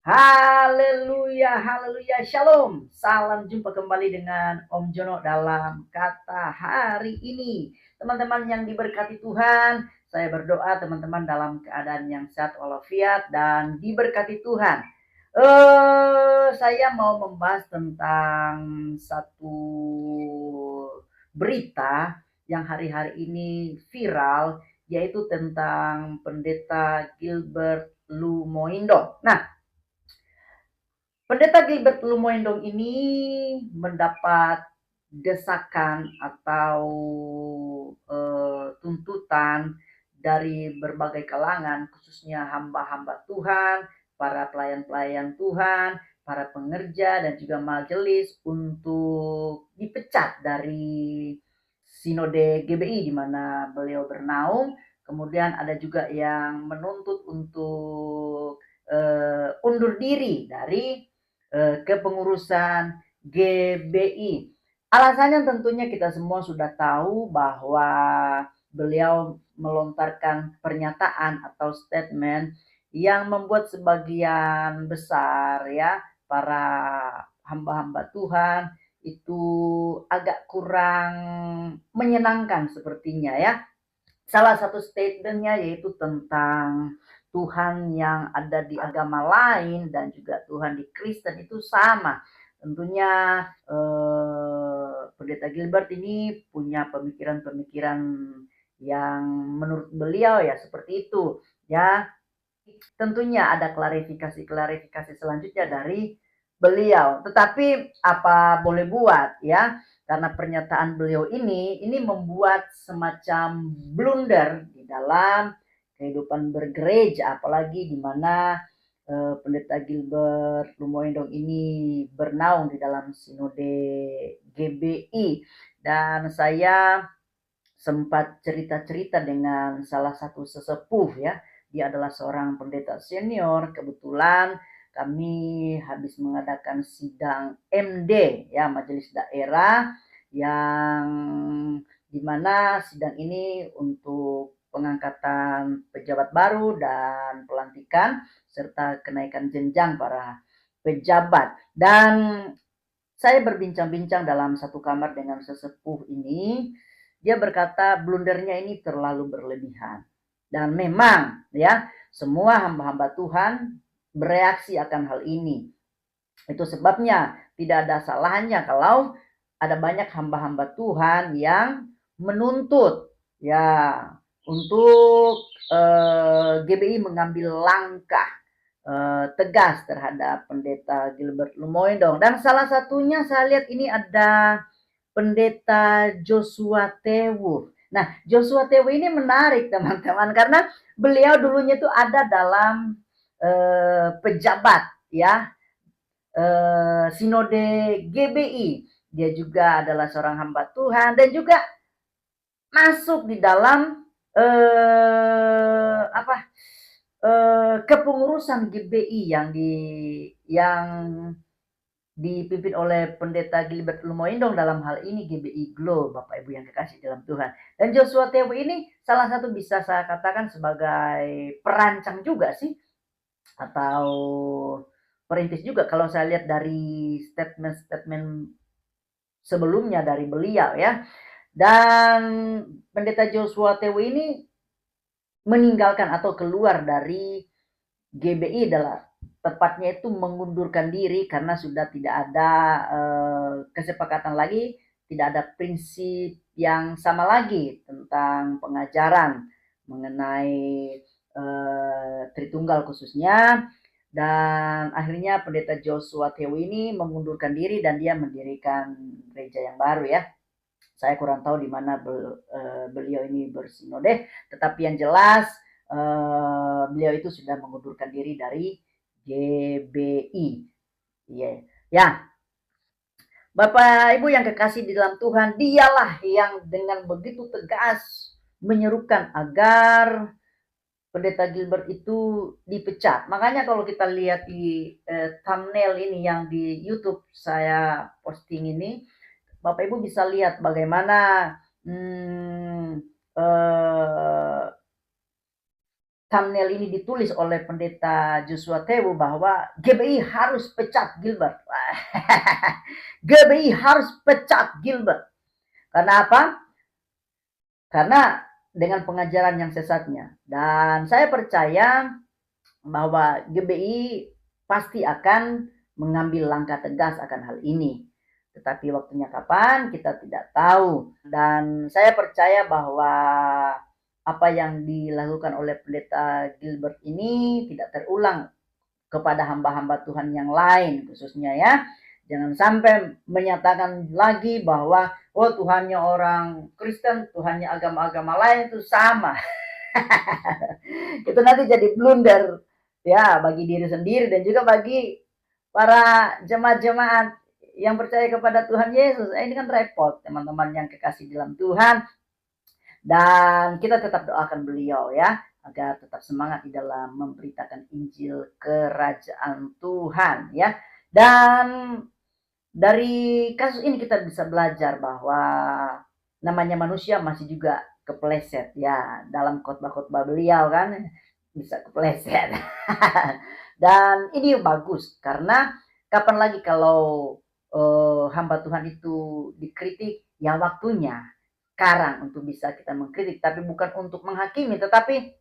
Haleluya, haleluya, shalom. Salam jumpa kembali dengan Om Jono dalam kata hari ini. Teman-teman yang diberkati Tuhan, saya berdoa teman-teman dalam keadaan yang sehat walafiat dan diberkati Tuhan. Saya mau membahas tentang satu berita yang hari-hari ini viral, yaitu tentang Pendeta Gilbert Lumoindo. Nah, Pendeta Gilbert Lumoindong ini mendapat desakan atau tuntutan dari berbagai kalangan, khususnya hamba-hamba Tuhan, para pelayan-pelayan Tuhan, para pengerja dan juga majelis untuk dipecat dari Sinode GBI di mana beliau bernaung. Kemudian ada juga yang menuntut untuk undur diri dari kepengurusan GBI. Alasannya tentunya kita semua sudah tahu bahwa beliau melontarkan pernyataan atau statement yang membuat sebagian besar ya para hamba-hamba Tuhan itu agak kurang menyenangkan sepertinya ya. Salah satu statementnya yaitu tentang Tuhan yang ada di agama lain dan juga Tuhan di Kristen itu sama. Tentunya Pendeta Gilbert ini punya pemikiran-pemikiran yang menurut beliau ya seperti itu. Ya, tentunya ada klarifikasi-klarifikasi selanjutnya dari beliau. Tetapi apa boleh buat ya, karena pernyataan beliau ini membuat semacam blunder di dalam kehidupan bergereja, apalagi di mana Pendeta Gilbert Lumoindong ini bernaung di dalam sinode GBI. Dan saya sempat cerita-cerita dengan salah satu sesepuh ya. Dia adalah seorang pendeta senior. Kebetulan kami habis mengadakan sidang MD ya, majelis daerah, yang dimana sidang ini untuk pengangkatan pejabat baru dan pelantikan serta kenaikan jenjang para pejabat. Dan saya berbincang-bincang dalam satu kamar dengan sesepuh ini. Dia berkata blundernya ini terlalu berlebihan. Dan memang ya, semua hamba-hamba Tuhan bereaksi akan hal ini. Itu sebabnya tidak ada salahnya kalau ada banyak hamba-hamba Tuhan yang menuntut ya untuk GBI mengambil langkah tegas terhadap Pendeta Gilbert Lumoindong. Dan salah satunya saya lihat ini ada Pendeta Joshua Tewu. Nah, Joshua Tewu ini menarik teman-teman karena beliau dulunya itu ada dalam pejabat ya Sinode GBI. Dia juga adalah seorang hamba Tuhan dan juga masuk di dalam apa kepengurusan GBI yang dipimpin oleh Pendeta Gilbert Lumoindong, dalam hal ini GBI Glow, Bapak Ibu yang kekasih dalam Tuhan. Dan Joshua Tewu ini salah satu bisa saya katakan sebagai perancang juga sih, atau perintis juga kalau saya lihat dari statement-statement sebelumnya dari beliau ya. Dan Pendeta Joshua Tewu ini meninggalkan atau keluar dari GBI adalah tepatnya itu mengundurkan diri karena sudah tidak ada kesepakatan lagi, tidak ada prinsip yang sama lagi tentang pengajaran mengenai Tritunggal khususnya. Dan akhirnya Pendeta Joshua Tewu ini mengundurkan diri dan dia mendirikan gereja yang baru ya. Saya kurang tahu di mana beliau ini bersinode, tetapi yang jelas beliau itu sudah mengundurkan diri dari GBI. Iya. Ya, Bapak Ibu yang kekasih di dalam Tuhan, dialah yang dengan begitu tegas menyerukan agar Pendeta Gilbert itu dipecat. Makanya kalau kita lihat di thumbnail ini yang di YouTube saya posting ini, Bapak Ibu bisa lihat bagaimana hmm, eh, thumbnail ini ditulis oleh pendeta Joshua Tewu bahwa GBI harus pecat Gilbert. GBI harus pecat Gilbert. Karena apa? Karena dengan pengajaran yang sesatnya. Dan saya percaya bahwa GBI pasti akan mengambil langkah tegas akan hal ini. Tetapi waktunya kapan kita tidak tahu. Dan saya percaya bahwa apa yang dilakukan oleh pendeta Gilbert ini tidak terulang kepada hamba-hamba Tuhan yang lain khususnya ya. Jangan sampai menyatakan lagi bahwa oh Tuhannya orang Kristen, Tuhannya agama-agama lain itu sama. Itu nanti jadi blunder ya bagi diri sendiri dan juga bagi para jemaat-jemaat yang percaya kepada Tuhan Yesus. Ini kan repot teman-teman yang kekasih dalam Tuhan. Dan kita tetap doakan beliau ya, agar tetap semangat di dalam memberitakan Injil kerajaan Tuhan ya. Dan dari kasus ini kita bisa belajar bahwa namanya manusia masih juga kepleset ya. Dalam khotbah-khotbah beliau kan bisa kepleset. Dan ini bagus karena kapan lagi kalau hamba Tuhan itu dikritik, ya waktunya sekarang untuk bisa kita mengkritik, tapi bukan untuk menghakimi, tetapi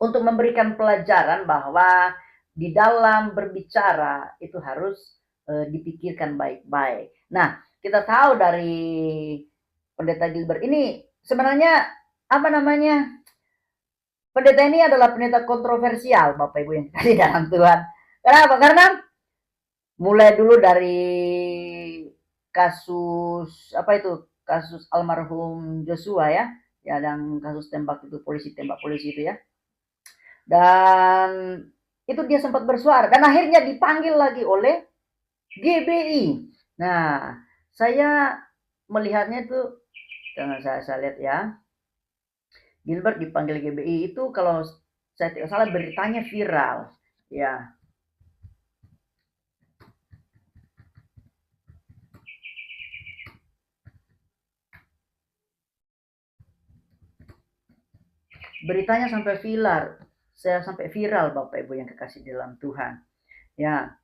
untuk memberikan pelajaran bahwa di dalam berbicara itu harus dipikirkan baik-baik. Nah, kita tahu dari pendeta Gilbert ini sebenarnya apa namanya? Pendeta ini adalah pendeta kontroversial, Bapak Ibu yang di dalam Tuhan. Kenapa? Karena mulai dulu dari kasus apa itu? Kasus almarhum Joshua ya, ya dan kasus tembak itu tembak polisi itu ya. Dan itu dia sempat bersuara dan akhirnya dipanggil lagi oleh GBI. Nah, saya melihatnya itu jangan saya lihat ya. Gilbert dipanggil GBI itu kalau saya tidak salah beritanya viral ya. Beritanya sampai viral Bapak Ibu yang kekasih dalam Tuhan. Ya.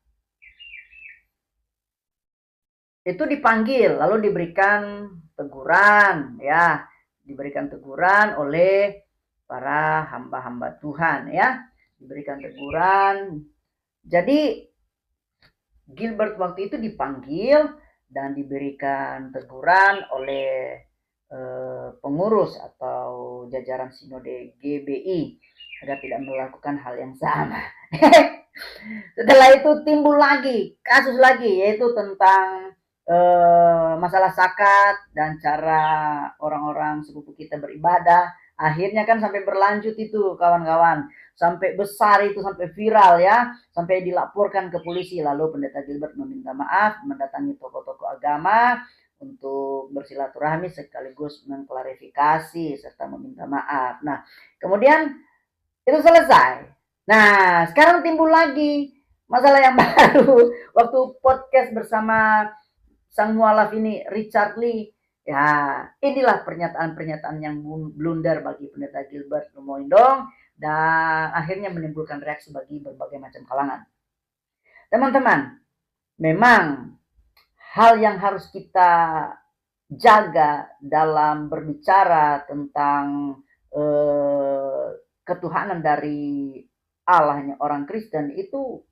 Itu dipanggil lalu diberikan teguran ya, diberikan teguran oleh para hamba-hamba Tuhan ya, diberikan teguran. Jadi Gilbert waktu itu dipanggil dan diberikan teguran oleh pengurus atau jajaran sinode GBI agar tidak melakukan hal yang sama. Setelah itu timbul lagi kasus lagi yaitu tentang masalah zakat dan cara orang-orang sepupu kita beribadah. Akhirnya kan sampai berlanjut itu kawan-kawan, sampai besar itu, sampai viral ya, sampai dilaporkan ke polisi. Lalu pendeta Gilbert meminta maaf, mendatangi tokoh-tokoh agama untuk bersilaturahmi sekaligus mengklarifikasi serta meminta maaf. Nah, kemudian itu selesai. Nah, sekarang timbul lagi masalah yang baru waktu podcast bersama sang mualaf ini Richard Lee. Ya, inilah pernyataan-pernyataan yang blunder bagi pendeta Gilbert Lumoindong dan akhirnya menimbulkan reaksi bagi berbagai macam kalangan. Teman-teman, memang hal yang harus kita jaga dalam berbicara tentang ketuhanan dari Allahnya orang Kristen itu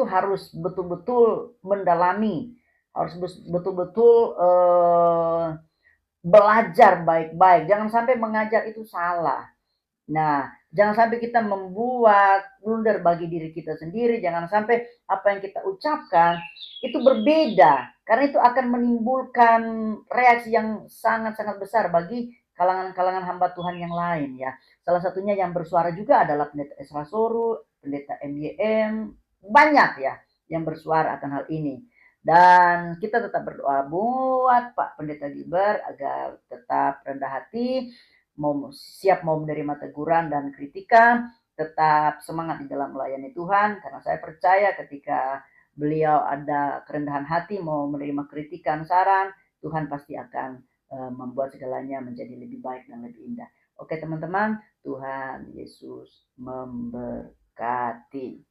harus betul-betul mendalami, harus betul-betul belajar baik-baik. Jangan sampai mengajar itu salah. Nah, jangan sampai kita membuat blunder bagi diri kita sendiri. Jangan sampai apa yang kita ucapkan itu berbeda. Karena itu akan menimbulkan reaksi yang sangat-sangat besar bagi kalangan-kalangan hamba Tuhan yang lain ya. Salah satunya yang bersuara juga adalah pendeta Esra Soru, pendeta MYM, banyak ya yang bersuara akan hal ini. Dan kita tetap berdoa buat Pak Pendeta Gilbert agar tetap rendah hati, siap mau menerima teguran dan kritikan, tetap semangat di dalam melayani Tuhan, karena saya percaya ketika beliau ada kerendahan hati mau menerima kritikan, saran, Tuhan pasti akan membuat segalanya menjadi lebih baik dan lebih indah. Oke teman-teman, Tuhan Yesus memberkati.